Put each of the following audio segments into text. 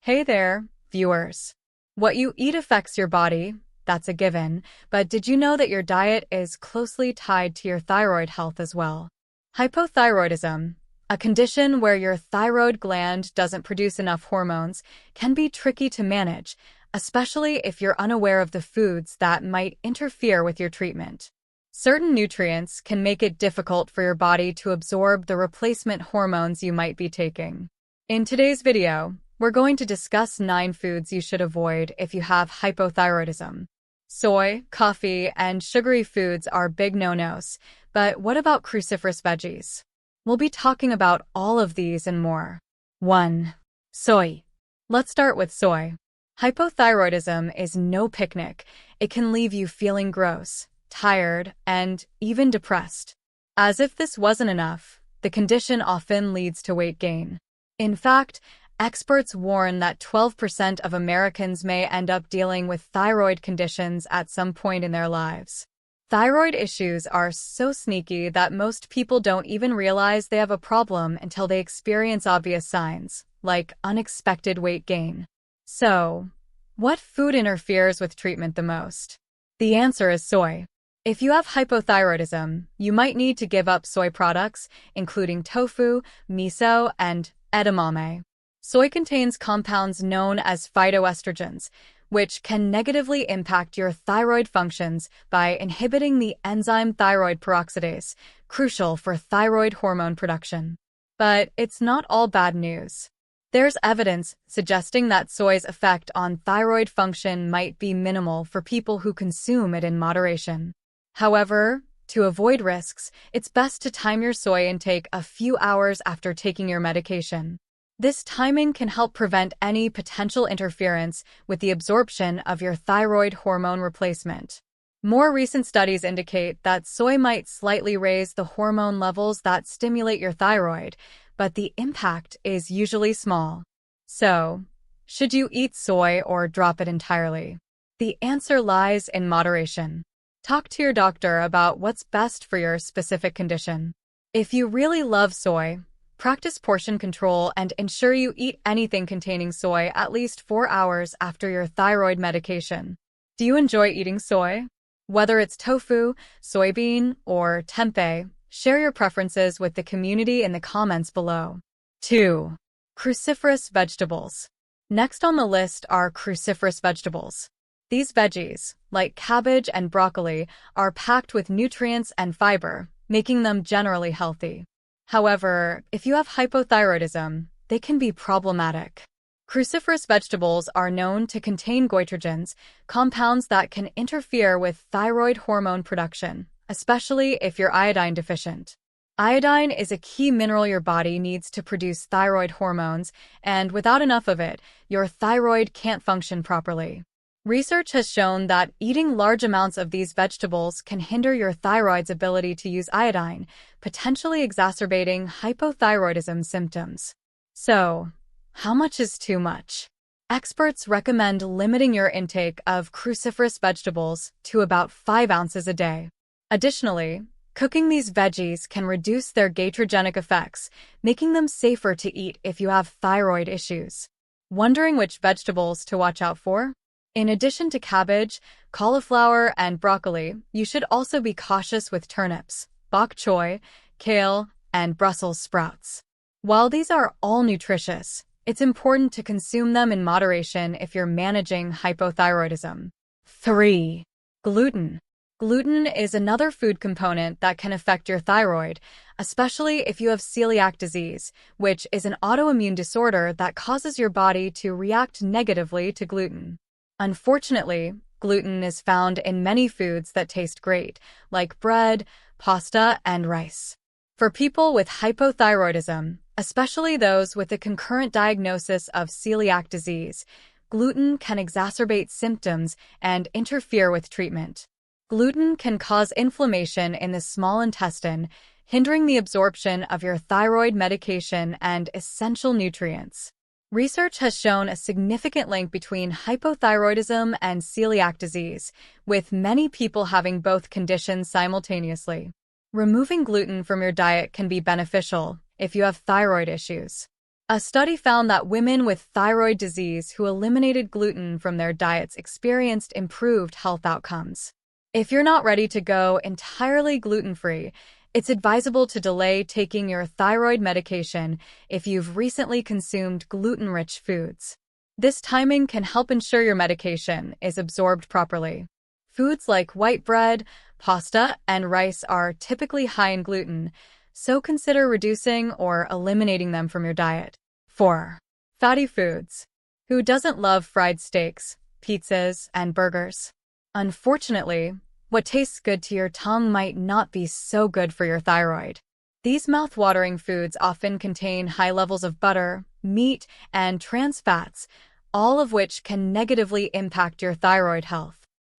Hey there, viewers. What you eat affects your body, that's a given, but did you know that your diet is closely tied to your thyroid health as well? Hypothyroidism, a condition where your thyroid gland doesn't produce enough hormones, can be tricky to manage, especially if you're unaware of the foods that might interfere with your treatment. Certain nutrients can make it difficult for your body to absorb the replacement hormones you might be taking. In today's video, we're going to discuss 9 foods you should avoid if you have hypothyroidism. Soy, coffee, and sugary foods are big no-nos, but what about cruciferous veggies? We'll be talking about all of these and more. 1. Soy. Let's start with soy. Hypothyroidism is no picnic. It can leave you feeling gross, tired, and even depressed. As if this wasn't enough, the condition often leads to weight gain. In fact, experts warn that 12% of Americans may end up dealing with thyroid conditions at some point in their lives. Thyroid issues are so sneaky that most people don't even realize they have a problem until they experience obvious signs, like unexpected weight gain. So, what food interferes with treatment the most? The answer is soy. If you have hypothyroidism, you might need to give up soy products, including tofu, miso, and edamame. Soy contains compounds known as phytoestrogens, which can negatively impact your thyroid functions by inhibiting the enzyme thyroid peroxidase, crucial for thyroid hormone production. But it's not all bad news. There's evidence suggesting that soy's effect on thyroid function might be minimal for people who consume it in moderation. However, to avoid risks, it's best to time your soy intake a few hours after taking your medication. This timing can help prevent any potential interference with the absorption of your thyroid hormone replacement. More recent studies indicate that soy might slightly raise the hormone levels that stimulate your thyroid, but the impact is usually small. So, should you eat soy or drop it entirely? The answer lies in moderation. Talk to your doctor about what's best for your specific condition. If you really love soy, practice portion control and ensure you eat anything containing soy at least 4 hours after your thyroid medication. Do you enjoy eating soy? Whether it's tofu, soybean, or tempeh, share your preferences with the community in the comments below. 2. Cruciferous vegetables. Next on the list are cruciferous vegetables. These veggies, like cabbage and broccoli, are packed with nutrients and fiber, making them generally healthy. However, if you have hypothyroidism, they can be problematic. Cruciferous vegetables are known to contain goitrogens, compounds that can interfere with thyroid hormone production, especially if you're iodine deficient. Iodine is a key mineral your body needs to produce thyroid hormones, and without enough of it, your thyroid can't function properly. Research has shown that eating large amounts of these vegetables can hinder your thyroid's ability to use iodine, potentially exacerbating hypothyroidism symptoms. So, how much is too much? Experts recommend limiting your intake of cruciferous vegetables to about 5 ounces a day. Additionally, cooking these veggies can reduce their gastrogenic effects, making them safer to eat if you have thyroid issues. Wondering which vegetables to watch out for? In addition to cabbage, cauliflower, and broccoli, you should also be cautious with turnips, bok choy, kale, and Brussels sprouts. While these are all nutritious, it's important to consume them in moderation if you're managing hypothyroidism. 3. Gluten. Gluten is another food component that can affect your thyroid, especially if you have celiac disease, which is an autoimmune disorder that causes your body to react negatively to gluten. Unfortunately, gluten is found in many foods that taste great, like bread, pasta, and rice. For people with hypothyroidism, especially those with a concurrent diagnosis of celiac disease, gluten can exacerbate symptoms and interfere with treatment. Gluten can cause inflammation in the small intestine, hindering the absorption of your thyroid medication and essential nutrients. Research has shown a significant link between hypothyroidism and celiac disease, with many people having both conditions simultaneously. Removing gluten from your diet can be beneficial if you have thyroid issues. A study found that women with thyroid disease who eliminated gluten from their diets experienced improved health outcomes. If you're not ready to go entirely gluten-free, it's advisable to delay taking your thyroid medication if you've recently consumed gluten-rich foods. This timing can help ensure your medication is absorbed properly. Foods like white bread, pasta, and rice are typically high in gluten, so consider reducing or eliminating them from your diet. 4. Fatty foods. Who doesn't love fried steaks, pizzas, and burgers? Unfortunately, what tastes good to your tongue might not be so good for your thyroid. These mouth-watering foods often contain high levels of butter, meat, and trans fats, all of which can negatively impact your thyroid health.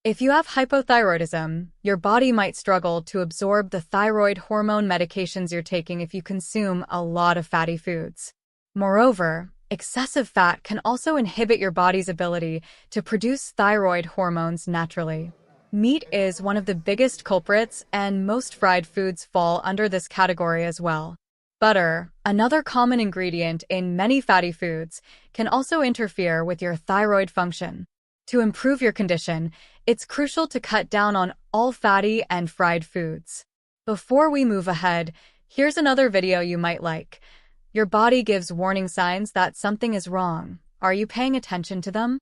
If you have hypothyroidism, your body might struggle to absorb the thyroid hormone medications you're taking if you consume a lot of fatty foods. Moreover, excessive fat can also inhibit your body's ability to produce thyroid hormones naturally. Meat is one of the biggest culprits, and most fried foods fall under this category as well. Butter, another common ingredient in many fatty foods, can also interfere with your thyroid function. To improve your condition, it's crucial to cut down on all fatty and fried foods. Before we move ahead, here's another video you might like. Your body gives warning signs that something is wrong. Are you paying attention to them?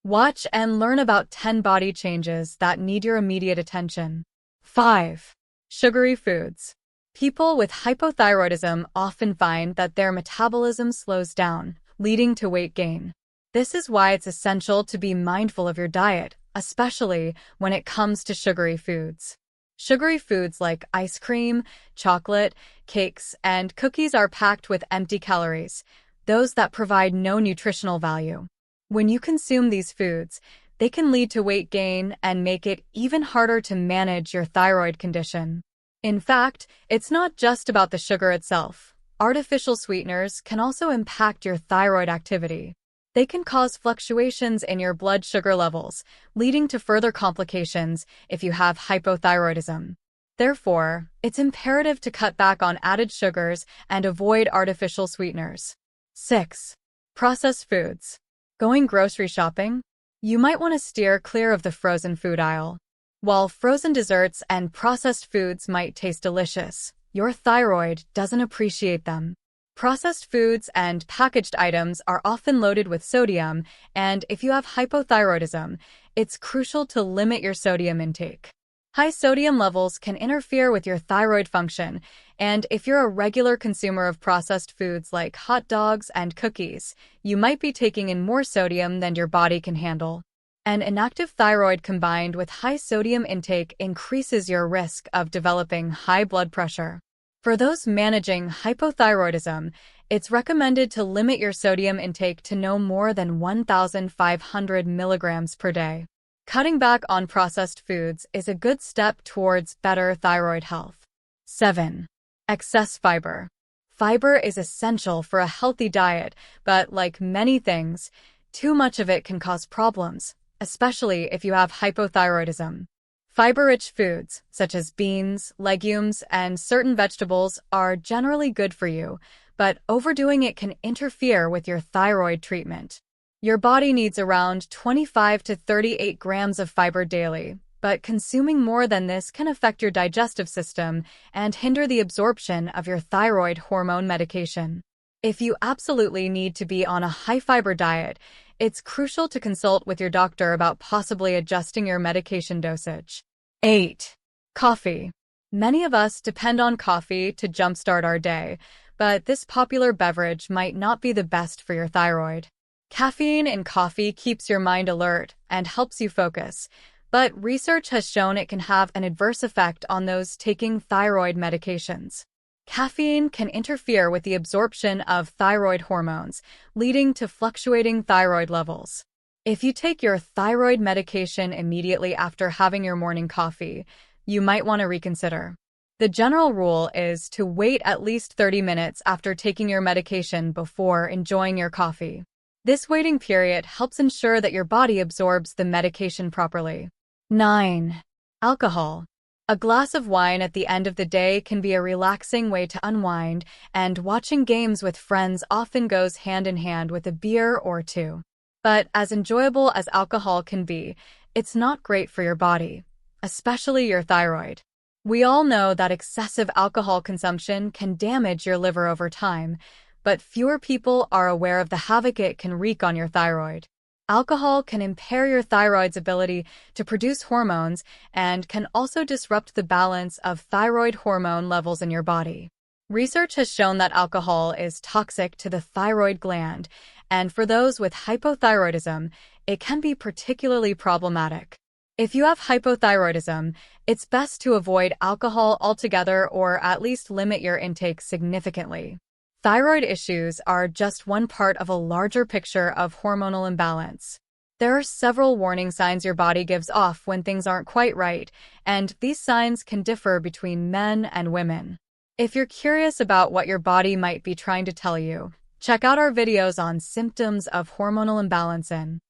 Watch and learn about 10 body changes that need your immediate attention. 5. Sugary foods. People with hypothyroidism often find that their metabolism slows down, leading to weight gain. This is why it's essential to be mindful of your diet, especially when it comes to sugary foods. Sugary foods like ice cream, chocolate, cakes, and cookies are packed with empty calories, those that provide no nutritional value. When you consume these foods, they can lead to weight gain and make it even harder to manage your thyroid condition. In fact, it's not just about the sugar itself. Artificial sweeteners can also impact your thyroid activity. They can cause fluctuations in your blood sugar levels, leading to further complications if you have hypothyroidism. Therefore, it's imperative to cut back on added sugars and avoid artificial sweeteners. 6. Processed foods. Going grocery shopping? You might want to steer clear of the frozen food aisle. While frozen desserts and processed foods might taste delicious, your thyroid doesn't appreciate them. Processed foods and packaged items are often loaded with sodium, and if you have hypothyroidism, it's crucial to limit your sodium intake. High sodium levels can interfere with your thyroid function, and if you're a regular consumer of processed foods like hot dogs and cookies, you might be taking in more sodium than your body can handle. An inactive thyroid combined with high sodium intake increases your risk of developing high blood pressure. For those managing hypothyroidism, it's recommended to limit your sodium intake to no more than 1,500 milligrams per day. Cutting back on processed foods is a good step towards better thyroid health. 7. Excess fiber. Fiber is essential for a healthy diet, but like many things, too much of it can cause problems, especially if you have hypothyroidism. Fiber-rich foods, such as beans, legumes, and certain vegetables, are generally good for you, but overdoing it can interfere with your thyroid treatment. Your body needs around 25 to 38 grams of fiber daily, but consuming more than this can affect your digestive system and hinder the absorption of your thyroid hormone medication. If you absolutely need to be on a high-fiber diet, it's crucial to consult with your doctor about possibly adjusting your medication dosage. 8. Coffee. Many of us depend on coffee to jumpstart our day, but this popular beverage might not be the best for your thyroid. Caffeine in coffee keeps your mind alert and helps you focus, but research has shown it can have an adverse effect on those taking thyroid medications. Caffeine can interfere with the absorption of thyroid hormones, leading to fluctuating thyroid levels. If you take your thyroid medication immediately after having your morning coffee, you might want to reconsider. The general rule is to wait at least 30 minutes after taking your medication before enjoying your coffee. This waiting period helps ensure that your body absorbs the medication properly. 9. Alcohol. A glass of wine at the end of the day can be a relaxing way to unwind, and watching games with friends often goes hand in hand with a beer or two. But as enjoyable as alcohol can be, it's not great for your body, especially your thyroid. We all know that excessive alcohol consumption can damage your liver over time, but fewer people are aware of the havoc it can wreak on your thyroid. Alcohol can impair your thyroid's ability to produce hormones and can also disrupt the balance of thyroid hormone levels in your body. Research has shown that alcohol is toxic to the thyroid gland, and for those with hypothyroidism, it can be particularly problematic. If you have hypothyroidism, it's best to avoid alcohol altogether or at least limit your intake significantly. Thyroid issues are just one part of a larger picture of hormonal imbalance. There are several warning signs your body gives off when things aren't quite right, and these signs can differ between men and women. If you're curious about what your body might be trying to tell you, check out our videos on symptoms of hormonal imbalance in